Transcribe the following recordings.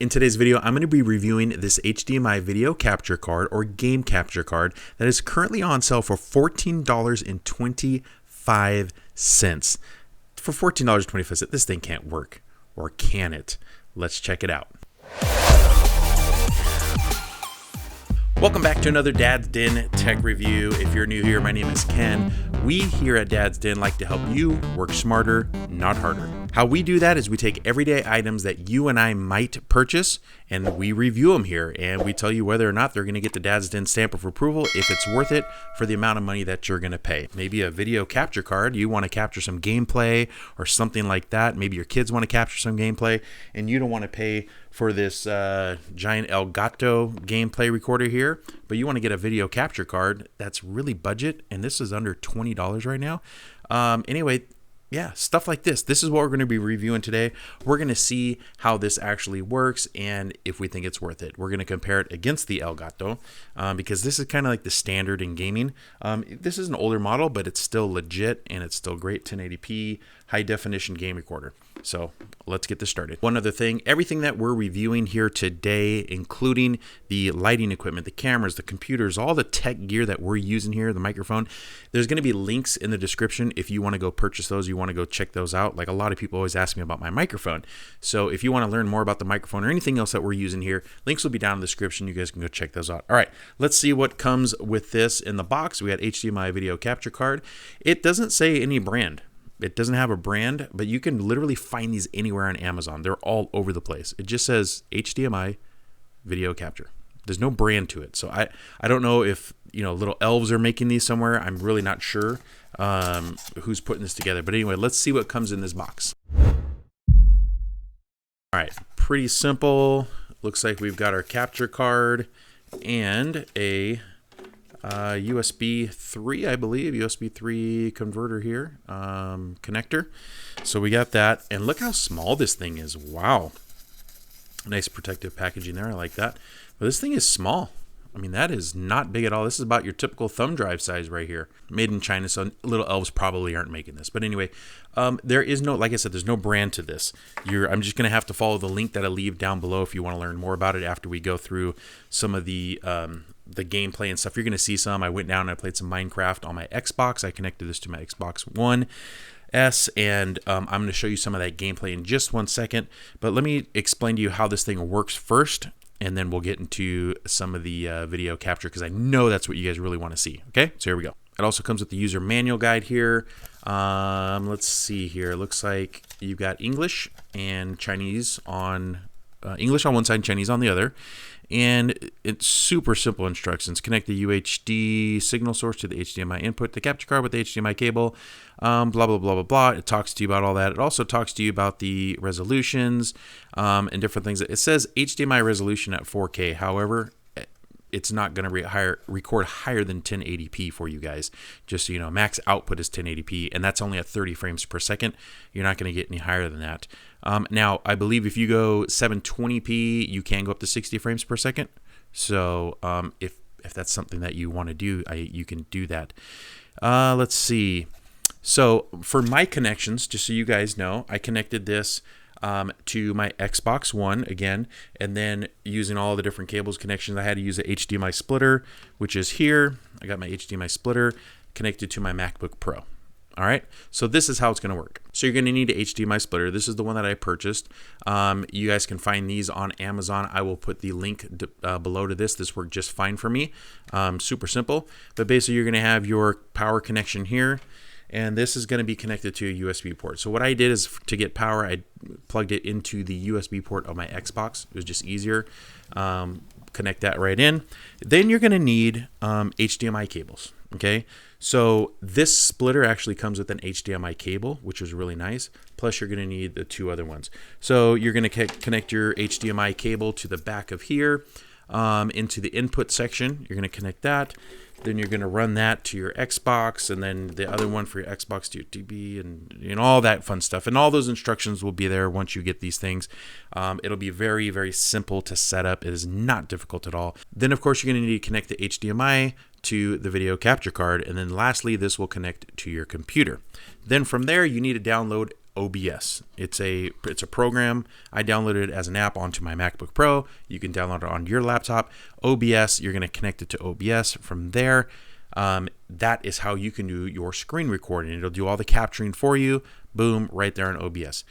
In today's video, I'm going to be reviewing this HDMI video capture card or game capture card that is currently on sale for $14.25. For $14.25, this thing can't work. Or can it? Let's check it out. Welcome back to another Dad's Den tech review. If you're new here, my name is Ken. We here at Dad's Den like to help you work smarter, not harder. How we do that is we take everyday items that you and I might purchase and we review them here and we tell you whether or not they're going to get the Dad's Den stamp of approval, if it's worth it for the amount of money that you're going to pay. Maybe a video capture card, you want to capture some gameplay or something like that. Maybe your kids want to capture some gameplay and you don't want to pay for this giant Elgato gameplay recorder here, but you want to get a video capture card that's really budget, and this is under $20 right now. Anyway, yeah, stuff like this. This is what we're going to be reviewing today. We're going to see how this actually works and if we think it's worth it. We're going to compare it against the Elgato because this is kind of like the standard in gaming. This is an older model, but it's still legit and it's still great 1080p high definition game recorder. So let's get this started. One other thing, everything that we're reviewing here today, including the lighting equipment, the cameras, the computers, all the tech gear that we're using here, the microphone, there's going to be links in the description if you want to go purchase those, you want to go check those out. Like a lot of people always ask me about my microphone. So if you want to learn more about the microphone or anything else that we're using here, links will be down in the description. You guys can go check those out. All right, let's see what comes with this in the box. We got HDMI video capture card. It doesn't say any brand. It doesn't have a brand, but you can literally find these anywhere on Amazon. They're all over the place. It just says HDMI video capture. There's no brand to it. So I don't know if, little elves are making these somewhere. I'm really not sure who's putting this together. But anyway, let's see what comes in this box. All right, pretty simple. Looks like we've got our capture card and a USB 3, I believe, USB 3 converter here, connector. So we got that, and look how small this thing is. Wow, nice protective packaging there. I like that. But this thing is small. I mean, that is not big at all. This is about your typical thumb drive size right here. Made in China, so little elves probably aren't making this. But anyway, there is no, like I said, there's no brand to this. I'm just going to have to follow the link that I leave down below if you want to learn more about it after we go through some of the gameplay and stuff. You're going to see some. I went down and I played some Minecraft on my Xbox. I connected this to my Xbox One S, and I'm going to show you some of that gameplay in just 1 second. But let me explain to you how this thing works first, and then we'll get into some of the video capture because I know that's what you guys really want to see. Okay, so here we go. It also comes with the user manual guide here. Let's see here. It looks like you've got English and Chinese on English on one side and Chinese on the other. And it's super simple instructions. Connect the UHD signal source to the HDMI input, the capture card with the HDMI cable, blah, blah, blah, blah, blah. It talks to you about all that. It also talks to you about the resolutions and different things. It says HDMI resolution at 4K. However, it's not going to record higher than 1080p for you guys. Just so you know, max output is 1080p, and that's only at 30 frames per second. You're not going to get any higher than that. Now, I believe if you go 720p, you can go up to 60 frames per second. So if that's something that you want to do, you can do that. Let's see. So for my connections, just so you guys know, I connected this to my Xbox One again, and then using all the different cables connections, I had to use a HDMI splitter, which is here. I got my HDMI splitter connected to my MacBook Pro. All right, so this is how it's going to work. So you're going to need an HDMI splitter. This is the one that I purchased. You guys can find these on Amazon. I will put the link below to this. This worked just fine for me. Super simple. But basically, you're going to have your power connection here, and this is going to be connected to a USB port. So what I did is to get power, I plugged it into the USB port of my Xbox. It was just easier. Connect that right in. Then you're going to need HDMI cables. Okay, so this splitter actually comes with an HDMI cable, which is really nice. Plus, you're going to need the two other ones. So you're going to connect your HDMI cable to the back of here into the input section. You're going to connect that. Then you're going to run that to your Xbox, and then the other one for your Xbox to your TV, and all that fun stuff. And all those instructions will be there once you get these things. It'll be very, very simple to set up. It is not difficult at all. Then, of course, you're going to need to connect the HDMI to the video capture card, and then lastly, this will connect to your computer. Then from there, you need to download OBS. It's a program. I downloaded it as an app onto my MacBook Pro. You can download it on your laptop. OBS, you're going to connect it to OBS. From there, that is how you can do your screen recording. It'll do all the capturing for you. Boom, right there on OBS.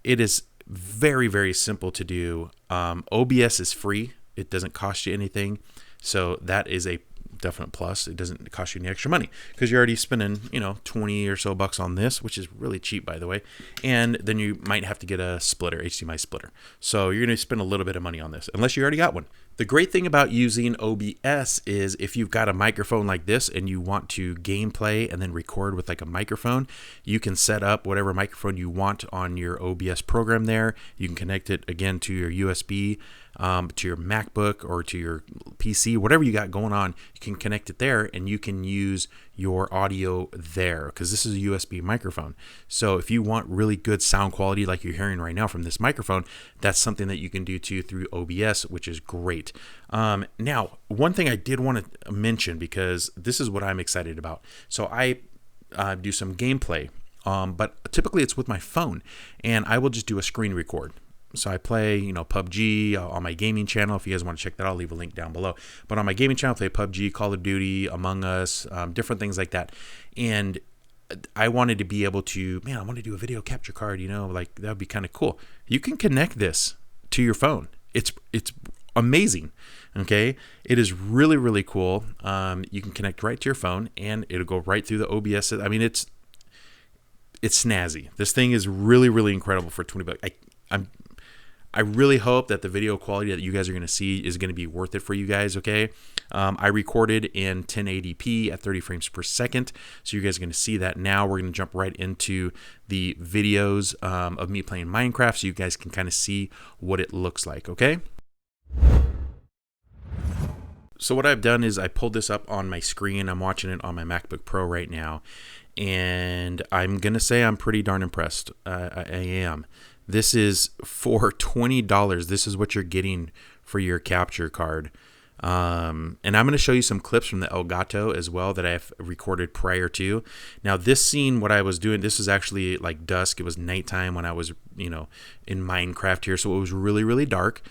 It is very, very simple to do. OBS is free. It doesn't cost you anything. So that is a definite plus. It doesn't cost you any extra money because you're already spending, 20 or so bucks on this, which is really cheap, by the way. And then you might have to get a splitter, HDMI splitter. So you're going to spend a little bit of money on this unless you already got one. The great thing about using OBS is if you've got a microphone like this and you want to gameplay and then record with like a microphone, you can set up whatever microphone you want on your OBS program there. You can connect it again to your USB, to your MacBook or to your PC, whatever you got going on, you can connect it there and you can use your audio there because this is a USB microphone. So if you want really good sound quality like you're hearing right now from this microphone, that's something that you can do too through OBS, which is great. Now, one thing I did want to mention because this is what I'm excited about. So I do some gameplay, but typically it's with my phone and I will just do a screen record. So I play, PUBG on my gaming channel. If you guys want to check that, I'll leave a link down below. But on my gaming channel, I play PUBG, Call of Duty, Among Us, different things like that. And I wanted to be able to, I want to do a video capture card, like that would be kind of cool. You can connect this to your phone. It's amazing. Okay. It is really, really cool. You can connect right to your phone and it'll go right through the OBS. I mean, it's snazzy. This thing is really, really incredible for 20 bucks. I really hope that the video quality that you guys are going to see is going to be worth it for you guys, okay? I recorded in 1080p at 30 frames per second, so you guys are going to see that now. We're going to jump right into the videos of me playing Minecraft so you guys can kind of see what it looks like, okay? So what I've done is I pulled this up on my screen. I'm watching it on my MacBook Pro right now, and I'm going to say I'm pretty darn impressed. I am. This is for $20. This is what you're getting for your capture card. And I'm going to show you some clips from the Elgato as well that I've recorded prior to. Now, this scene, what I was doing, this is actually like dusk. It was nighttime when I was, in Minecraft here. So it was really, really dark.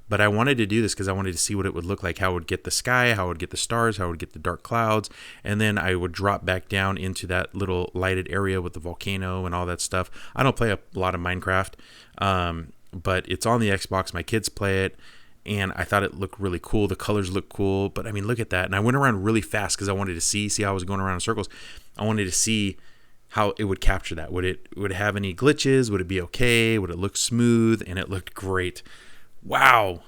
But I wanted to do this because I wanted to see what it would look like, how it would get the sky, how it would get the stars, how it would get the dark clouds. And then I would drop back down into that little lighted area with the volcano and all that stuff. I don't play a lot of Minecraft, but it's on the Xbox. My kids play it, and I thought it looked really cool. The colors look cool, but I mean, look at that. And I went around really fast because I wanted to see how I was going around in circles. I wanted to see how it would capture that. Would it have any glitches? Would it be okay? Would it look smooth? And it looked great. Wow.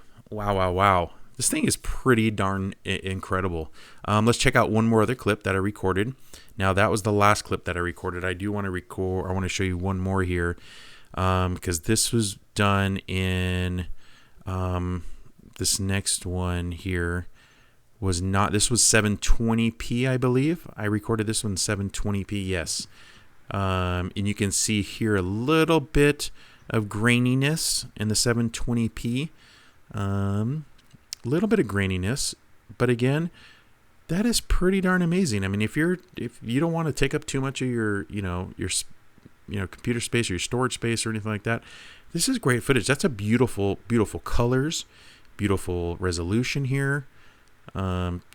This thing is pretty darn incredible. Let's check out one more other clip that I recorded. Now, that was the last clip that I recorded. I do want to show you one more here because this was done in this next one here this was 720p, I believe. I recorded this one 720p, yes. And you can see here a little bit of graininess in the 720p. Little bit of graininess, but again, that is pretty darn amazing. I mean, if you don't want to take up too much of your computer space or your storage space or anything like that, this is great footage. That's a beautiful colors, beautiful resolution here.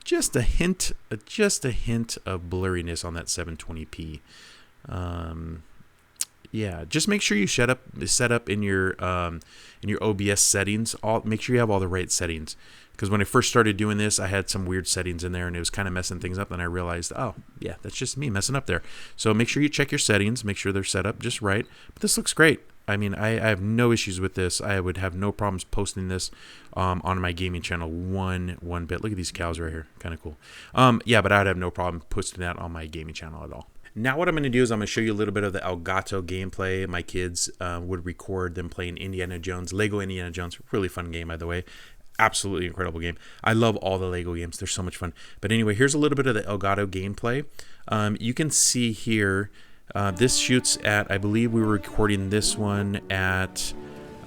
Just a hint of blurriness on that 720p. Yeah, just make sure you set up in your OBS settings. Make sure you have all the right settings. Because when I first started doing this, I had some weird settings in there, and it was kind of messing things up. And I realized, oh yeah, that's just me messing up there. So make sure you check your settings. Make sure they're set up just right. But this looks great. I mean, I have no issues with this. I would have no problems posting this on my gaming channel one bit. Look at these cows right here, kind of cool. Yeah, but I'd have no problem posting that on my gaming channel at all. Now what I'm going to do is I'm going to show you a little bit of the Elgato gameplay. My kids would record them playing Indiana Jones, Lego Indiana Jones. Really fun game, by the way. Absolutely incredible game. I love all the Lego games. They're so much fun. But anyway, here's a little bit of the Elgato gameplay. You can see here, this shoots at, I believe we were recording this one at,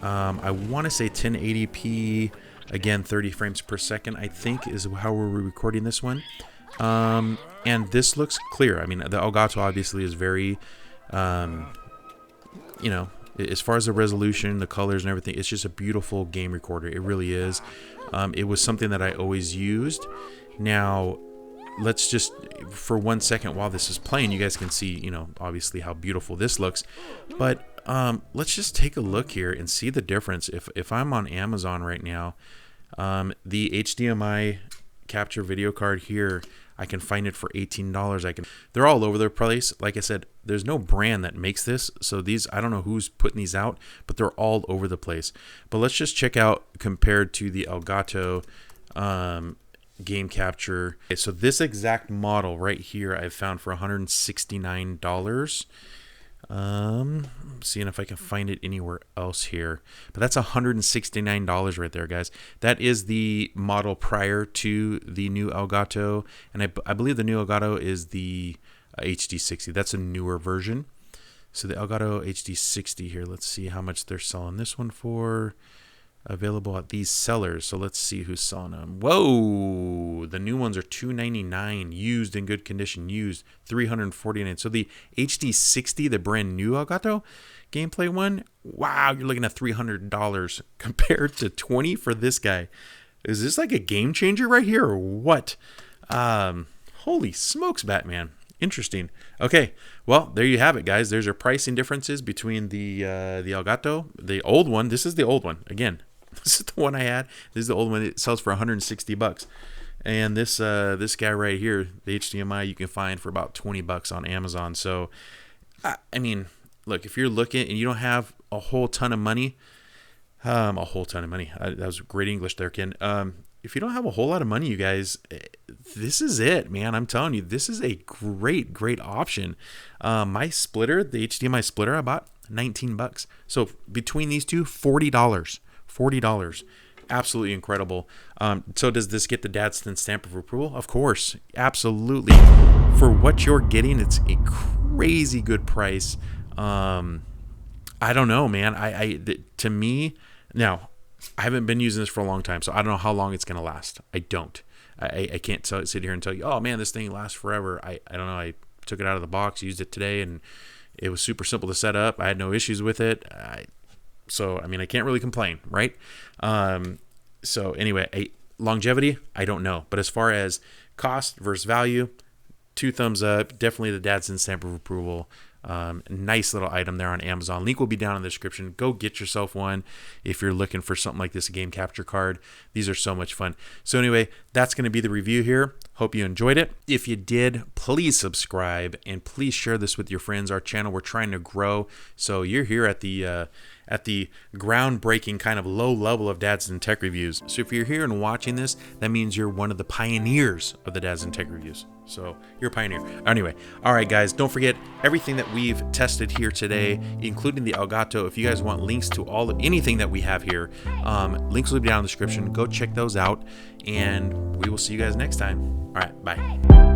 I want to say 1080p, again, 30 frames per second, I think is how we're recording this one. And this looks clear. I mean, the Elgato obviously is very, you know, as far as the resolution, the colors and everything, it's just a beautiful game recorder. It really is. It was something that I always used. Now, let's just, for 1 second while this is playing, you guys can see, you know, obviously how beautiful this looks. But let's just take a look here and see the difference. If I'm on Amazon right now, the HDMI capture video card here, I can find it for $18. They're all over the place. Like I said, there's no brand that makes this. So these, I don't know who's putting these out, but they're all over the place. But let's just check out compared to the Elgato game capture. Okay, so this exact model right here, I've found for $169. Seeing if I can find it anywhere else here, but that's $169 right there, guys. That is the model prior to the new Elgato, and I believe the new Elgato is the HD60. That's a newer version. So the Elgato HD60 here, let's see how much they're selling this one for. Available at these sellers. So let's see who's selling them. Whoa, the new ones are $299, used in good condition, used $349. So the HD60, the brand new Elgato gameplay one, wow, you're looking at $300 compared to $20 for this guy. Is this like a game changer right here or what? Holy smokes, Batman. Interesting. Okay, well, there you have it, guys. There's your pricing differences between the Elgato, the old one. This is the old one. Again, this is the one I had. This is the old one. It sells for $160. And this this guy right here, the HDMI, you can find for about $20 on Amazon. So, I mean, look, if you're looking and you don't have a whole ton of money, that was great English there, Ken. If you don't have a whole lot of money, you guys, this is it, man. I'm telling you, this is a great option. My splitter, the HDMI splitter, I bought $19. So between these two, $40. Absolutely incredible. So does this get the Dadson stamp of approval? Of course, absolutely. For what you're getting, it's a crazy good price. I don't know, man. To me, now, I haven't been using this for a long time, so I don't know how long it's going to last. I don't. I can't sit here and tell you, oh, man, this thing lasts forever. I don't know. I took it out of the box, used it today, and it was super simple to set up. I had no issues with it. So, I mean, I can't really complain, right? So, anyway, longevity, I don't know. But as far as cost versus value, 2 thumbs up. Definitely the Dadson stamp of approval. Nice little item there on Amazon. Link will be down in the description. Go get yourself one if you're looking for something like this, a game capture card. These are so much fun. So anyway, that's going to be the review here. Hope you enjoyed it. If you did, please subscribe and please share this with your friends. Our channel, we're trying to grow. So you're here at the groundbreaking kind of low level of Dadson Tech Reviews. So if you're here and watching this, that means you're one of the pioneers of the Dadson Tech Reviews. So you're a pioneer. Anyway, all right, guys, don't forget everything that we've tested here today, including the Elgato. If you guys want links to anything that we have here, links will be down in the description. Go check those out, and we will see you guys next time. All right, bye.